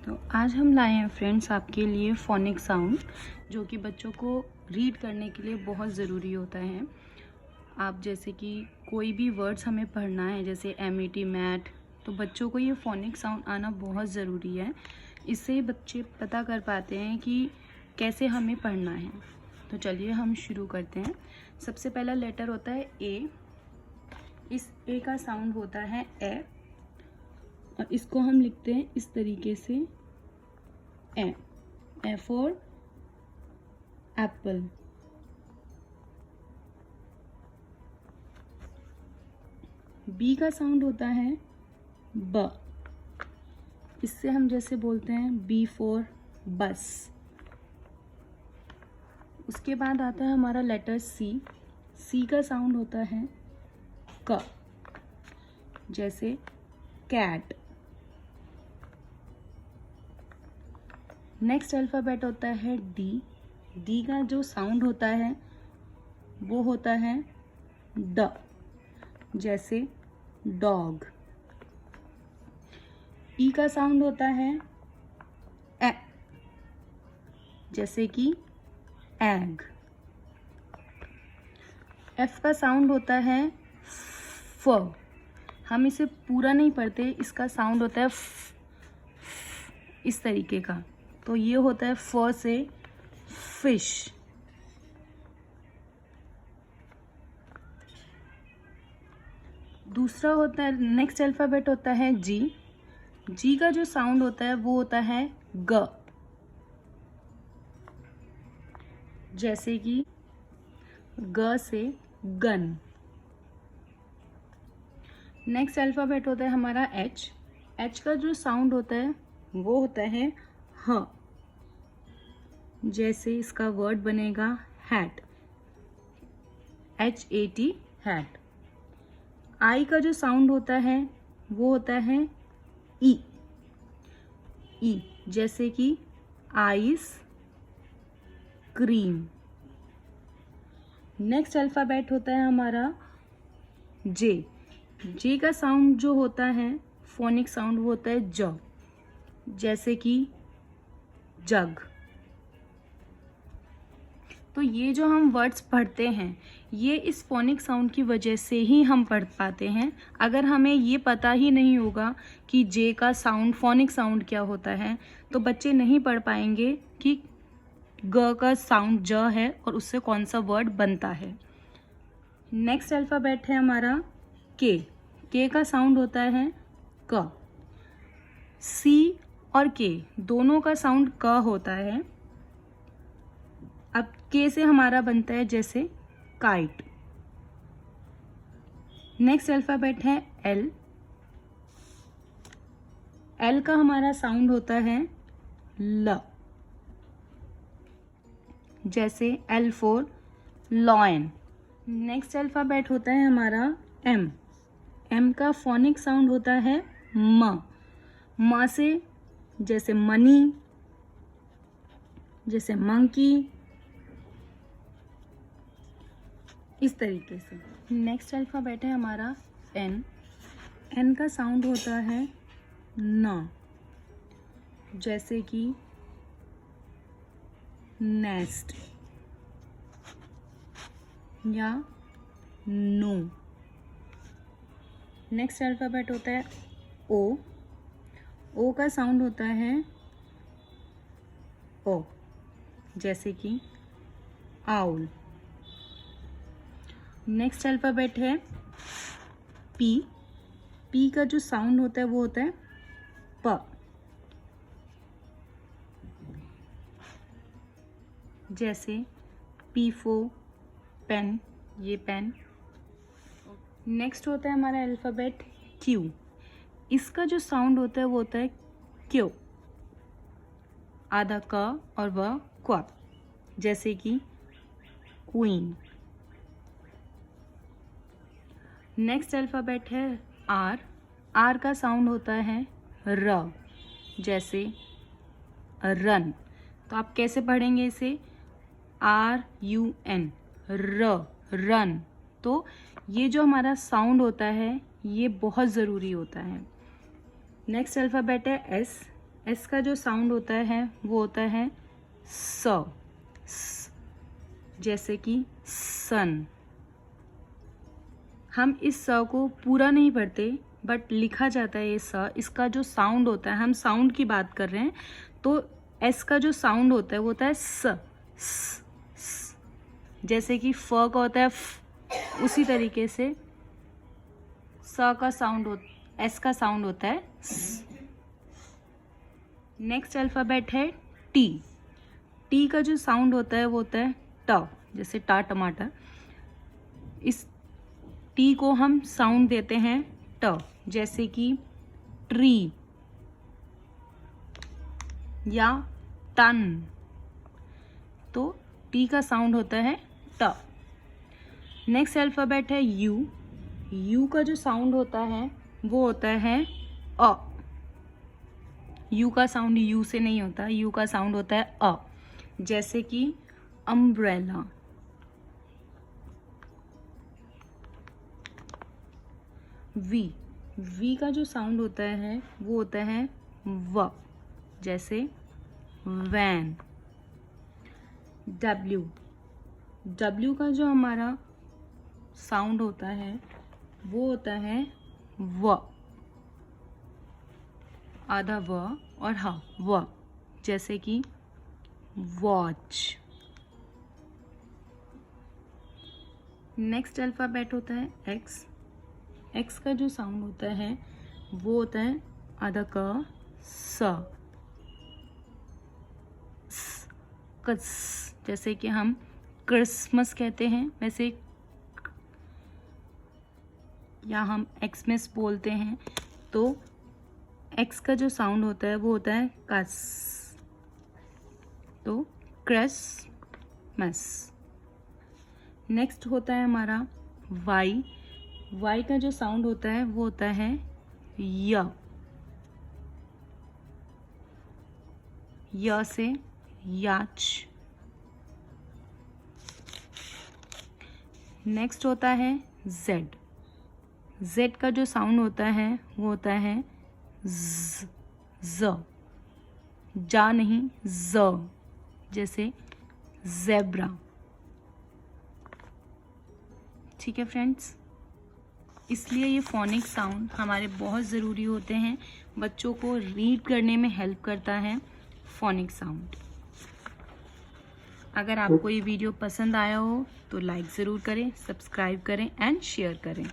तो आज हम लाए हैं फ्रेंड्स आपके लिए फोनिक साउंड, जो कि बच्चों को रीड करने के लिए बहुत ज़रूरी होता है। आप जैसे कि कोई भी वर्ड्स हमें पढ़ना है, जैसे MET मैट, तो बच्चों को ये फोनिक साउंड आना बहुत ज़रूरी है। इससे बच्चे पता कर पाते हैं कि कैसे हमें पढ़ना है। तो चलिए हम शुरू करते हैं। सबसे पहला लेटर होता है ए। इस ए का साउंड होता है ए, और इसको हम लिखते हैं इस तरीके से ए फॉर एप्पल। बी का साउंड होता है ब। इससे हम जैसे बोलते हैं बी फॉर बस। उसके बाद आता है हमारा लेटर सी। सी का साउंड होता है क, जैसे कैट। नेक्स्ट अल्फ़ाबेट होता है डी। डी का जो साउंड होता है वो होता है ड, जैसे डॉग। ई का साउंड होता है ए, जैसे कि एग। एफ का साउंड होता है फ। हम इसे पूरा नहीं पढ़ते, इसका साउंड होता है इस तरीके का। तो ये होता है फ से फिश। दूसरा होता है, नेक्स्ट अल्फ़ाबेट होता है जी। जी का जो साउंड होता है वो होता है ग, जैसे कि ग से गन। नेक्स्ट अल्फ़ाबेट होता है हमारा एच। एच का जो साउंड होता है वो होता है ह, जैसे इसका वर्ड बनेगा हैट, HAT हैट। आई का जो साउंड होता है वो होता है ई, जैसे कि आइस क्रीम। नेक्स्ट अल्फ़ाबेट होता है हमारा जे। जे का साउंड जो होता है फोनिक साउंड वो होता है ज, जैसे कि जग। तो ये जो हम वर्ड्स पढ़ते हैं ये इस फोनिक साउंड की वजह से ही हम पढ़ पाते हैं। अगर हमें ये पता ही नहीं होगा कि जे का साउंड फोनिक साउंड क्या होता है तो बच्चे नहीं पढ़ पाएंगे कि ग का साउंड ज है और उससे कौन सा वर्ड बनता है। नेक्स्ट अल्फ़ाबेट है हमारा के। के का साउंड होता है क। सी और के दोनों का साउंड क होता है। अब के से हमारा बनता है जैसे काइट। नेक्स्ट अल्फ़ाबेट है एल। एल का हमारा साउंड होता है ल, जैसे L for lion. Next alphabet होता है हमारा एम। एम का फोनिक साउंड होता है म। म से जैसे मनी, जैसे मंकी, इस तरीके से। नेक्स्ट अल्फ़ाबेट है हमारा एन। एन का साउंड होता है न, जैसे कि नेस्ट या नो। नेक्स्ट अल्फ़ाबेट होता है ओ। ओ का साउंड होता है ओ, जैसे कि आउल। नेक्स्ट अल्फ़ाबेट है पी। पी का जो साउंड होता है वो होता है प, जैसे पी फॉर पेन, ये पेन। नेक्स्ट होता है हमारा अल्फ़ाबेट क्यू। इसका जो साउंड होता है वो होता है क्यू, आधा क और व क्वा, जैसे कि क्वीन। नेक्स्ट अल्फ़ाबेट है आर। आर का साउंड होता है र, जैसे रन। तो आप कैसे पढ़ेंगे इसे? RUN, run. तो ये जो हमारा साउंड होता है ये बहुत ज़रूरी होता है। नेक्स्ट अल्फ़ाबेट है एस। एस का जो साउंड होता है वो होता है स, जैसे कि सन। हम इस स को पूरा नहीं पढ़ते बट लिखा जाता है ये स। इसका जो साउंड होता है, हम साउंड की बात कर रहे हैं, तो एस का जो साउंड होता है वो होता है स, जैसे कि फ का होता है फ, उसी तरीके से स का साउंड एस का साउंड होता है स। नेक्स्ट अल्फ़ाबेट है टी। टी का जो साउंड होता है वो होता है ट, जैसे टा टमाटर। इस टी को हम साउंड देते हैं ट, जैसे कि ट्री या टन। तो टी का साउंड होता है ट। नेक्स्ट अल्फ़ाबेट है यू। यू का जो साउंड होता है वो होता है अ। यू का साउंड यू से नहीं होता, यू का साउंड होता है अ, जैसे कि अम्ब्रेला। वी। वी का जो साउंड होता है वो होता है व, जैसे वैन। डब्ल्यू। डब्ल्यू का जो हमारा साउंड होता है वो होता है व, आधा व और ह, व, जैसे कि वॉच। नेक्स्ट अल्फ़ाबेट होता है एक्स। एक्स का जो साउंड होता है वो होता है आधा क, स, कस, जैसे कि हम क्रिसमस कहते हैं वैसे, या हम एक्समस बोलते हैं, तो एक्स का जो साउंड होता है वो होता है कस, तो क्रिसमस। नेक्स्ट होता है हमारा वाई। वाई का जो साउंड होता है वो होता है य से याच। नेक्स्ट होता है जेड। जेड का जो साउंड होता है वो होता है ज, जा नहीं ज, जैसे ज़ेब्रा। ठीक है फ्रेंड्स, इसलिए ये फोनिक साउंड हमारे बहुत ज़रूरी होते हैं। बच्चों को रीड करने में हेल्प करता है फोनिक साउंड। अगर आपको ये वीडियो पसंद आया हो तो लाइक ज़रूर करें, सब्सक्राइब करें एंड शेयर करें।